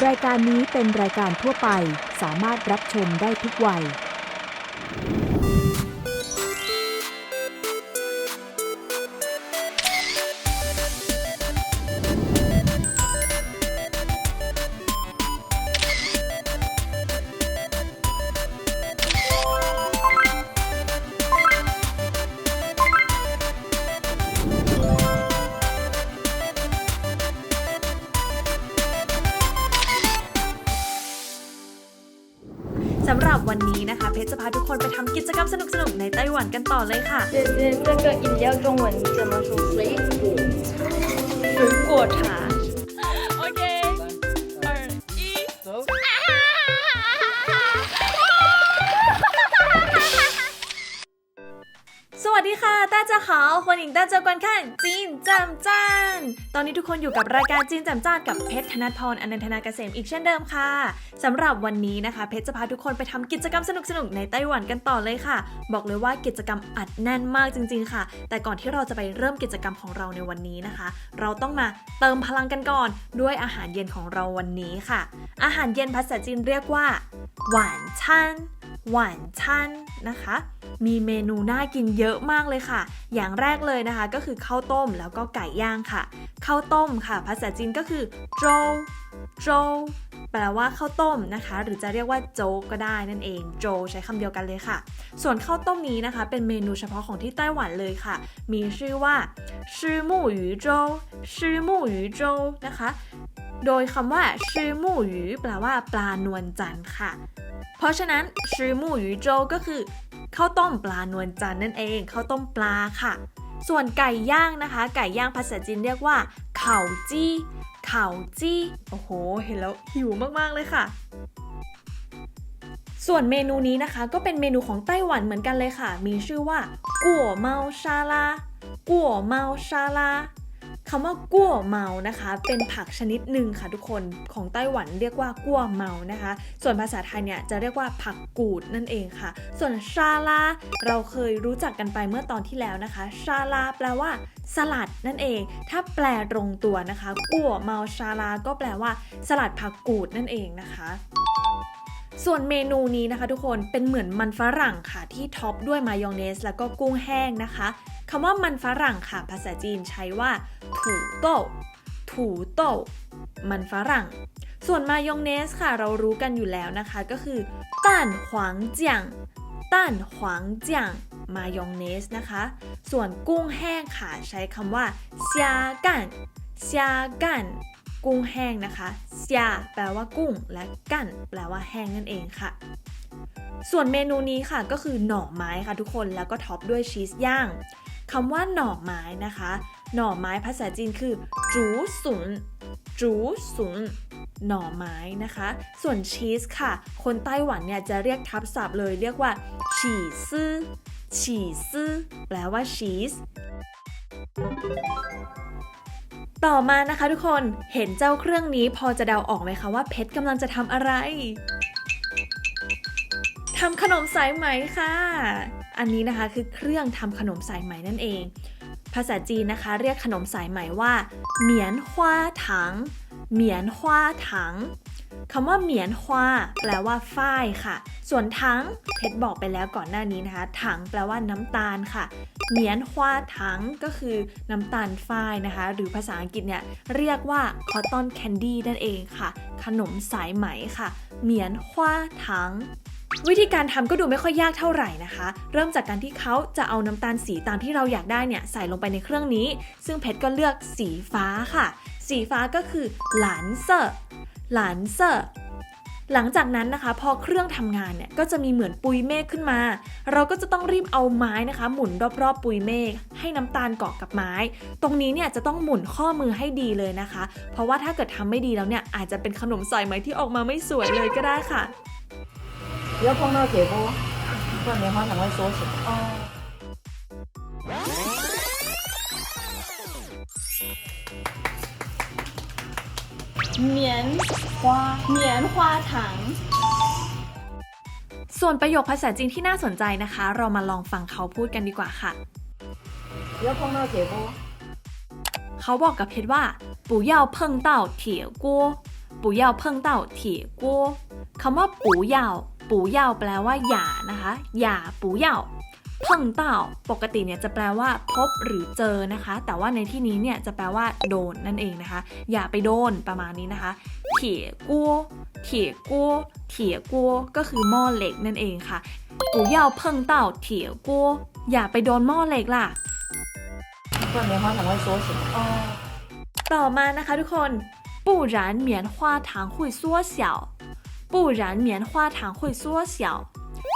รายการนี้เป็นรายการทั่วไปสามารถรับชมได้ทุกวัยสำหรับวันนี้นะคะเพชรจะพาทุกคนไปทำกิจกรรมสนุกๆในไต้หวันกันต่อเลยค่ะ姐姐，这个饮料中文怎么说？水果茶。OK 2 1走สวัสดีค่ะ大家好欢迎大家观看จีนแจ่มจ้านตอนนี้ทุกคนอยู่กับรายการจีนแจ่มจ้านกับเพชรธนพรอนันทนาเกษมอีกเช่นเดิมค่ะสำหรับวันนี้นะคะเพชรจะพาทุกคนไปทำกิจกรรมสนุกๆในไต้หวันกันต่อเลยค่ะบอกเลยว่ากิจกรรมอัดแน่นมากจริงๆค่ะแต่ก่อนที่เราจะไปเริ่มกิจกรรมของเราในวันนี้นะคะเราต้องมาเติมพลังกันก่อนด้วยอาหารเย็นของเราวันนี้ค่ะอาหารเย็นภาษาจีนเรียกว่าหวานชั่นหวานชั่นนะคะมีเมนูน่ากินเยอะมากเลยค่ะอย่างแรกเลยนะคะก็คือข้าวต้มแล้วก็ไก่ย่างค่ะข้าวต้มค่ะภาษาจีนก็คือโจวโจวแปลว่าข้าวต้มนะคะหรือจะเรียกว่าโจ๊กก็ได้นั่นเองโจวใช้คำเดียวกันเลยค่ะส่วนข้าวต้มนี้นะคะเป็นเมนูเฉพาะของที่ไต้หวันเลยค่ะมีชื่อว่าชื่อมู่หยูโจวชื่อมู่หยูโจวนะคะโดยคำว่าชื่อมู่หยูแปลว่าปลานวลจันทร์ค่ะเพราะฉะนั้นชื่อมู่หยูโจวก็คือข้าวต้มปลานวลจันทร์นั่นเองข้าวต้มปลาค่ะส่วนไก่ย่างนะคะไก่ย่างภาษาจีนเรียกว่าเข่าจี้เข่าจี้โอ้โหเห็นแล้วหิวมากๆเลยค่ะส่วนเมนูนี้นะคะก็เป็นเมนูของไต้หวันเหมือนกันเลยค่ะมีชื่อว่ากั่วเมาชาลากั่วเมาชาลาคำว่ากั่วเมานะคะเป็นผักชนิดหนึ่งค่ะทุกคนของไต้หวันเรียกว่ากั่วเมานะคะส่วนภาษาไทยเนี่ยจะเรียกว่าผักกูดนั่นเองค่ะส่วนชาลาเราเคยรู้จักกันไปเมื่อตอนที่แล้วนะคะชาลาแปลว่าสลัดนั่นเองถ้าแปลตรงตัวนะคะกั่วเมาชาลาก็แปลว่าสลัดผักกูดนั่นเองนะคะส่วนเมนูนี้นะคะทุกคนเป็นเหมือนมันฝรั่งค่ะที่ท็อปด้วยมายองเนสแล้วก็กุ้งแห้งนะคะคำว่ามันฝรั่งค่ะภาษาจีนใช้ว่าถูโต้ถูโต้มันฝรั่งส่วนมายองเนสค่ะเรารู้กันอยู่แล้วนะคะก็คือต้านหวางเจียงต้านหวางเจียงมายองเนสนะคะส่วนกุ้งแห้งค่ะใช้คำว่าเซียกันเซียกันกุ้งแห้งนะคะเซียแปลว่ากุ้งและกันแปลว่าแห้งนั่นเองค่ะส่วนเมนูนี้ค่ะก็คือหน่อไม้ค่ะทุกคนแล้วก็ท็อปด้วยชีสย่างคำว่าหน่อไม้นะคะหน่อไม้ภาษาจีนคือจูสุนจูสุนหน่อไม้นะคะส่วนชีสค่ะคนไต้หวันเนี่ยจะเรียกทับศัพท์เลยเรียกว่าฉี่ซื่อฉี่ซื่อแปลว่าชีสต่อมานะคะทุกคนเห็นเจ้าเครื่องนี้พอจะเดาออกไหมคะว่าเพชรกำลังจะทำอะไรทำขนมสายไหมค่ะอันนี้นะคะคือเครื่องทำขนมสายไหมนั่นเองภาษาจีนนะคะเรียกขนมสายไหมว่าเหมียนฮวาถังเหมียนฮวาถังคำว่าเหมียนฮวาแปลว่าฝ้ายค่ะส่วนถังเพชรบอกไปแล้วก่อนหน้านี้นะคะถังแปลว่าน้ำตาลค่ะเหมียนฮวาถังก็คือน้ำตาลฝ้ายนะคะหรือภาษาอังกฤษเนี่ยเรียกว่า cotton candy นั่นเองค่ะขนมสายไหมค่ะเหมียนฮวาถังวิธีการทำก็ดูไม่ค่อยยากเท่าไหร่นะคะเริ่มจากการที่เขาจะเอาน้ำตาลสีตามที่เราอยากได้เนี่ยใส่ลงไปในเครื่องนี้ซึ่งเพชรก็เลือกสีฟ้าค่ะสีฟ้าก็คือหลานเซอร์หลานเซอร์หลังจากนั้นนะคะพอเครื่องทำงานเนี่ยก็จะมีเหมือนปุยเมฆขึ้นมาเราก็จะต้องรีบเอาไม้นะคะหมุนรอบๆปุยเมฆให้น้ำตาลเกาะกับไม้ตรงนี้เนี่ยจะต้องหมุนข้อมือให้ดีเลยนะคะเพราะว่าถ้าเกิดทำไม่ดีแล้วเนี่ยอาจจะเป็นขนมสายไหมที่ออกมาไม่สวยเลยก็ได้ค่ะ不要碰到铁锅，不然棉花糖会缩水。哦。棉花糖ส่วนประโยคภาษาจีนที่น่าสนใจนะคะเรามาลองฟังเขาพูดกันดีกว่าค่ะ不要碰到铁锅เขาบอกกับเพชรว่า不要碰到铁锅不不要碰到铁锅คำว่า不要不要แปลว่าอย่านะคะอย่า不要碰到ปกติเนี่ยจะแปลว่าพบหรือเจอนะคะแต่ว่าในที่นี้เนี่ยจะแปลว่าโดนนั่นเองนะคะอย่าไปโดนประมาณนี้นะคะเถี่ยกั้วเถี่ยกั้วเถี่ยกั้วก็คือหม้อเหล็กนั่นเองค่ะ不要碰到铁锅อย่าไปโดนหม้อเหล็กล่ะ不然棉花糖会缩小。ต่อมานะคะทุกคน不然棉花糖会缩小不然棉花糖会缩小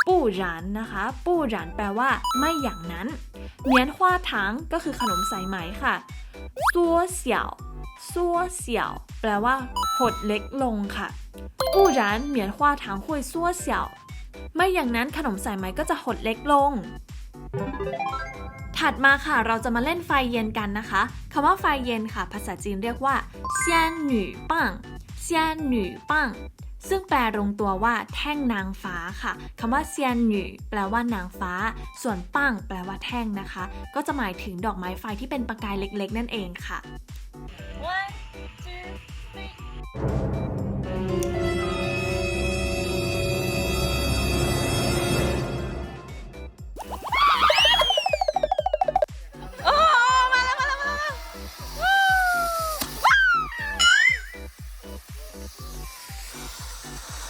不然นะคะ不然แปลว่าไม่อย่างนั้น棉花糖ก็คือขนมสายไหมค่ะ缩小缩小แปลว่าหดเล็กลงค่ะ不然棉花糖会缩小ไม่อย่างนั้นขนมสายไหมก็จะหดเล็กลงถัดมาค่ะเราจะมาเล่นไฟเย็นกันนะคะคำว่าไฟเย็นค่ะภาษาจีนเรียกว่าเซียนหนู่ปังเซียนหนู่ปังซึ่งแปลตรงตัวว่าแท่งนางฟ้าค่ะคำว่าเซียนหนู่แปลว่านางฟ้าส่วนปังแปลว่าแท่งนะคะก็จะหมายถึงดอกไม้ไฟที่เป็นประกายเล็กๆนั่นเองค่ะ One, two, three.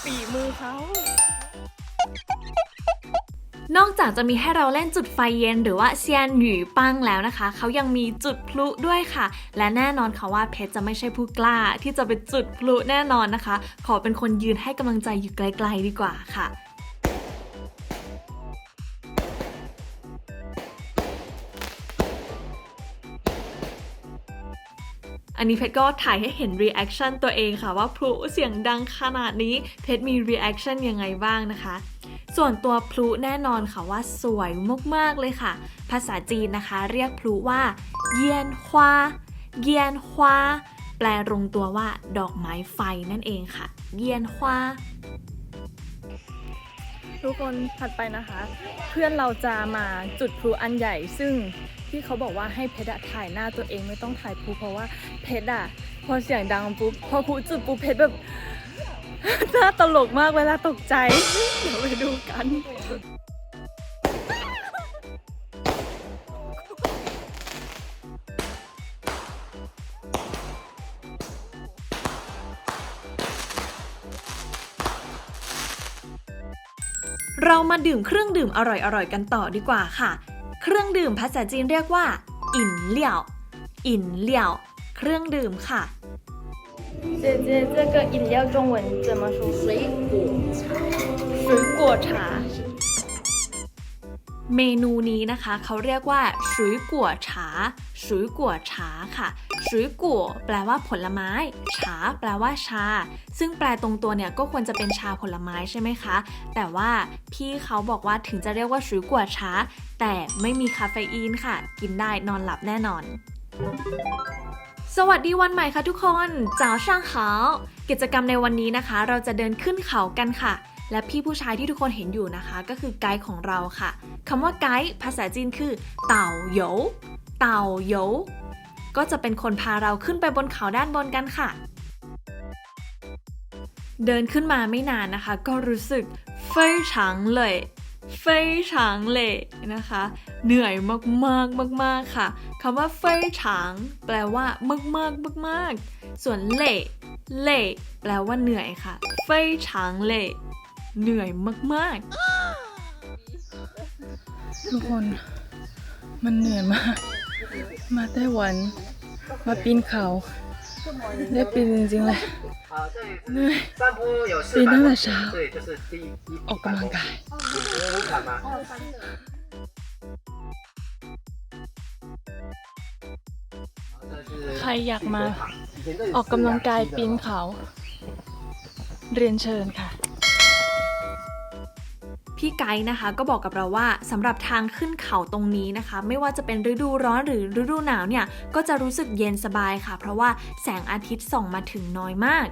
ฝีมือเขานอกจากจะมีให้เราเล่นจุดไฟเย็นหรือว่าเซียนหยู่ปังแล้วนะคะเขายังมีจุดพลุด้วยค่ะและแน่นอนค่ะว่าเพชรจะไม่ใช่ผู้กล้าที่จะไปจุดพลุแน่นอนนะคะขอเป็นคนยืนให้กำลังใจอยู่ไกลๆดีกว่าค่ะอันนี้เพชรก็ถ่ายให้เห็นรีแอคชั่นตัวเองค่ะว่าพลุเสียงดังขนาดนี้เพชรมีรีแอคชั่นยังไงบ้างนะคะส่วนตัวพลุแน่นอนค่ะว่าสวยมากๆเลยค่ะภาษาจีนนะคะเรียกพลุว่าเยียนฮวาเยียนฮวาแปลตรงตัวว่าดอกไม้ไฟนั่นเองค่ะเยียนฮวาทุกคนถัดไปนะคะเพื่อนเราจะมาจุดพลุอันใหญ่ซึ่งที่เขาบอกว่าให้เพชรถ่ายหน้าตัวเองไม่ต้องถ่ายพลุเพราะว่าเพชรพอเสียงดังปุ๊บพอพลุจุดปุ๊บเพชรแบบหน้าตลกมากเวลาตกใจเดี๋ยวไปดูกันเรามาดื่มเครื่องดื่มอร่อยๆกันต่อดีกว่าค่ะเครื่องดื่มภาษาจีนเรียกว่า饮料饮料เครื่องดื่มค่ะ姐姐这个饮料中文怎么说水果茶水果茶เมนูนี้นะคะเขาเรียกว่าสุยกัวฉาสุยกัวฉาค่ะสุยกัวแปลว่าผลไม้ฉาแปลว่าชาซึ่งแปลตรงตัวเนี่ยก็ควรจะเป็นชาผลไม้ใช่ไหมคะแต่ว่าพี่เขาบอกว่าถึงจะเรียกว่าสุยกัวฉาแต่ไม่มีคาเฟอีนค่ะกินได้นอนหลับแน่นอนสวัสดีวันใหม่ค่ะทุกคนจ้าวช่างเขากิจกรรมในวันนี้นะคะเราจะเดินขึ้นเขากันค่ะและพี่ผู้ชายที่ทุกคนเห็นอยู่นะคะก็คือไกด์ของเราค่ะคำว่าไกด์ภาษาจีนคือเต่าโหยวเต่าโหยวก็จะเป็นคนพาเราขึ้นไปบนเขาด้านบนกันค่ะเดินขึ้นมาไม่นานนะคะก็รู้สึกเฟ่ยฉางเลยเฟ่ยฉางเลยนะคะเหนื่อยมากๆค่ะคำว่าเฟ่ยฉางแปลว่ามากส่วนเล่แปลว่าเหนื่อยค่ะเฟ่ยฉางเล่เหนื่อยมากๆทุกคนมันเหนื่อยมากมาไต้หวันมาปีนเขาได้ปีนจริงๆเลยเหนื่อยปีนตั้งแต่เช้าออกกำลังกายใครอยากมาออกกำลังกายปีนเขาเรียนเชิญค่ะพี่ไกด์นะคะก็บอกกับเราว่าสำหรับทางขึ้นเขาตรงนี้นะคะไม่ว่าจะเป็นฤดูร้อนหรือฤดูหนาวเนี่ยก็จะรู้สึกเย็นสบายค่ะเพราะว่าแสงอาทิตย์ส่องมาถึงน้อยมาก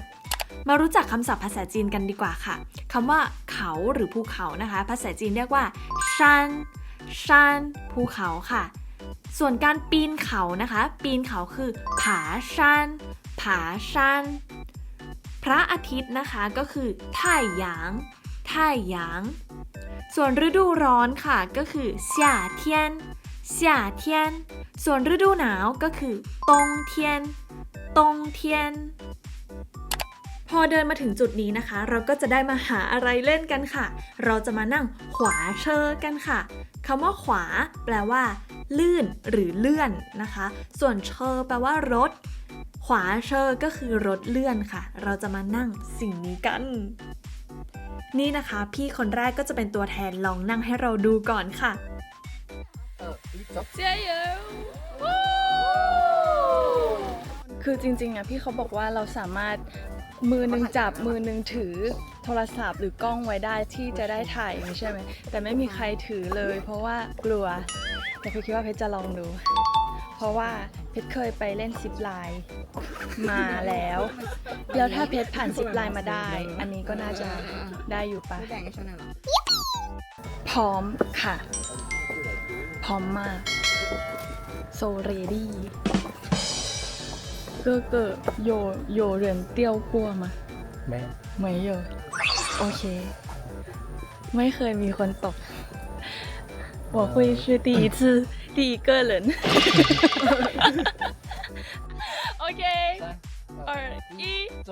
มารู้จักคำศัพท์ภาษาจีนกันดีกว่าค่ะคำว่าเขาหรือภูเขานะคะภาษาจีนเรียกว่าชันภูเขาค่ะส่วนการปีนเขานะคะปีนเขาคือผาชัน พระอาทิตย์นะคะก็คือ太阳太阳ส่วนฤดูร้อนค่ะก็คือ夏天夏天ส่วนฤดูหนาวก็คือ冬天冬天พอเดินมาถึงจุดนี้นะคะเราก็จะได้มาหาอะไรเล่นกันค่ะเราจะมานั่งขวาเชอกันค่ะคำว่าขวาแปลว่าลื่นหรือเลื่อนนะคะส่วนเชอแปลว่ารถขวาเชอก็คือรถเลื่อนค่ะเราจะมานั่งสิ่งนี้กันนี่นะคะพี่คนแรกก็จะเป็นตัวแทนลองนั่งให้เราดูก่อนค่ะเจียเยคือจริงๆพี่เขาบอกว่าเราสามารถมือหนึ่งจับมือหนึ่งถือโทรศัพท์หรือกล้องไว้ได้ที่จะได้ถ่ายใช่ไหมแต่ไม่มีใครถือเลยเพราะว่ากลัวแต่เพชรคิดว่าเพชรจะลองดูเพราะว่าเพชรเคยไปเล่นซิปไลน์มาแล้วถ้าเพชรผ่านซิปไลน์มาได้อันนี้ก็น่าจะได้อยู่ปะพร้อมค่ะพร้อมมากโซเรดี้哥哥有人掉过吗没有โอเคไม่เคยมีคนตก我会是第一次第一个人OK 2 1走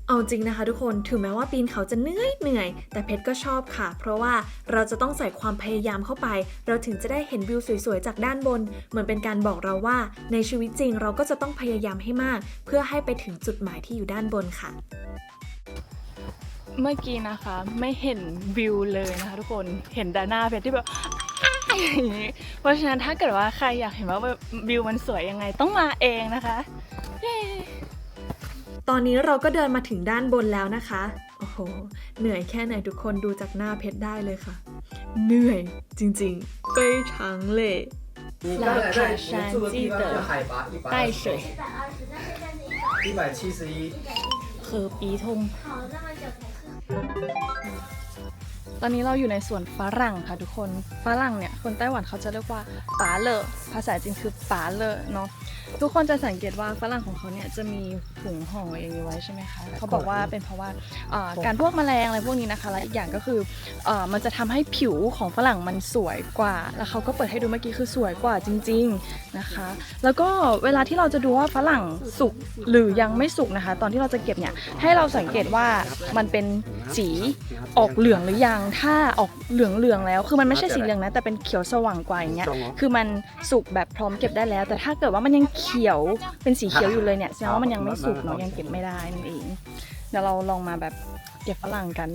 เอาจริงนะคะทุกคนถึงแม้ว่าปีนเขาจะเหนื่อยแต่เพชรก็ชอบค่ะเพราะว่าเราจะต้องใส่ความพยายามเข้าไปเราถึงจะได้เห็นวิวสวยๆจากด้านบนเหมือนเป็นการบอกเราว่าในชีวิตจริงเราก็จะต้องพยายามให้มากเพื่อให้ไปถึงจุดหมายที่อยู่ด้านบนค่ะเมื่อกี้นะคะไม่เห็นวิวเลยนะคะทุกคนเห็นด้านหน้าเพชรที่แบบอย่างนี้เพราะฉะนั้นถ้าเกิดว่าใครอยากเห็นว่าวิวมันสวยยังไงต้องมาเองนะคะเย้ตอนนี้เราก็เดินมาถึงด้านบนแล้วนะคะโอ้โหเหนื่อยแค่ไหนทุกคนดูจากหน้าเพชรได้เลยค่ะเหนื่อยจริงๆ非常累来爬山记得带水171喝鼻痛ตอนนี้เราอยู่ในสวนฝรั่งค่ะทุกคนฝรั่งเนี่ยคนไต้หวันเขาจะเรียกว่าป๋าเลอภาษาจีนคือป๋าเลอเนาะทุกคนจะสังเกตว่าฝรั่งของเขาเนี่ยจะมีถุงห่ออย่างนี้ไว้ใช่ไหมคะเขาบอกว่าเป็นเพราะว่าการพวกแมลงอะไรพวกนี้นะคะและอีกอย่างก็คือมันจะทำให้ผิวของฝรั่งมันสวยกว่าแล้วเขาก็เปิดให้ดูเมื่อกี้คือสวยกว่าจริงๆนะคะแล้วก็เวลาที่เราจะดูว่าฝรั่งสุกหรือยังไม่สุกนะคะตอนที่เราจะเก็บเนี่ยให้เราสังเกตว่ามันเป็นสีออกเหลืองหรือยังถ้าออกเหลืองแล้วคือมันไม่ใช่สีเหลืองนะแต่เป็นเขียวสว่างกว่าอย่างเงี้ยคือมันสุกแบบพร้อมเก็บได้แล้วแต่ถ้าเกิดว่ามันยังเขียวเป็นสีเขียวอยู่เลยเนี่ยแสดงว่ามันยังไม่สุกเนาะยังเก็บไม่ได้นั่นเองเดี๋ยวเราลองมาแบบเก็บฝรั่งกัน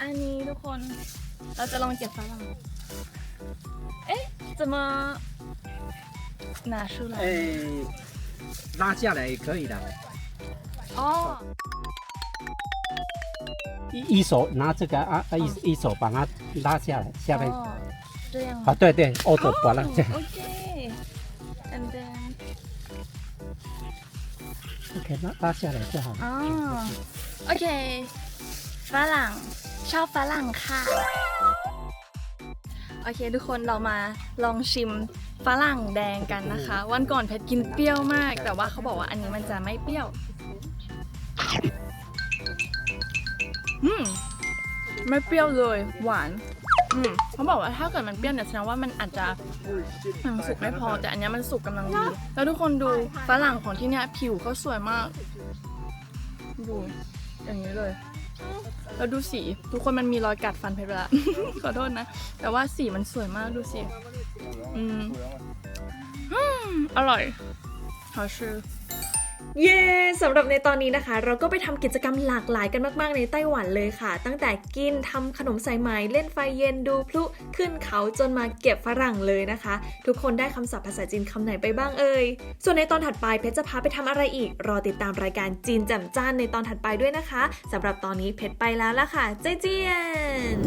อันนี้ทุกคนเราจะลองเก็บฝรั่งเอ๊ะ怎么拿出来拉下来也可以的哦一手拿这个一手把它拉下来下面这样啊对对或者把它这样 OK and then OK 拉下来就好了โอเคฝรั่งชอบฝรั่งค่ะโอเคทุกคนเรามาลองชิมฝรั่งแดงกันนะคะวันก่อนเพชรกินเปรี้ยวมากแต่ว่าเขาบอกว่าอันนี้มันจะไม่เปรี้ยวไม่เปรี้ยวเลยหวานเขาบอกว่าถ้าเกิดมันเปรี้ยวเนี่ยแสดงว่ามันอาจจะยังสุกไม่พอแต่อันนี้มันสุกกำลังดีแล้วทุกคนดูฝรั่งของที่เนี่ยผิวเขาสวยมากดูอย่างนี้เลยแล้วดูสีทุกคนมันมีรอยกัดฟันเพชรไปแล้ว ขอโทษนะแต่ว่าสีมันสวยมากดูสิอร่อย好吃เย้สำหรับในตอนนี้นะคะเราก็ไปทำกิจกรรมหลากหลายกันมากๆในไต้หวันเลยค่ะตั้งแต่กินทำขนมสายไหมเล่นไฟเย็นดูพลุขึ้นเขาจนมาเก็บฝรั่งเลยนะคะทุกคนได้คำศัพท์ภาษาจีนคำไหนไปบ้างเอ่ยส่วนในตอนถัดไปเพชรจะพาไปทำอะไรอีกรอติดตามรายการจีนแจ่มจ้านในตอนถัดไปด้วยนะคะสำหรับตอนนี้เพชรไปแล้วล่ะค่ะเจ๊เจียน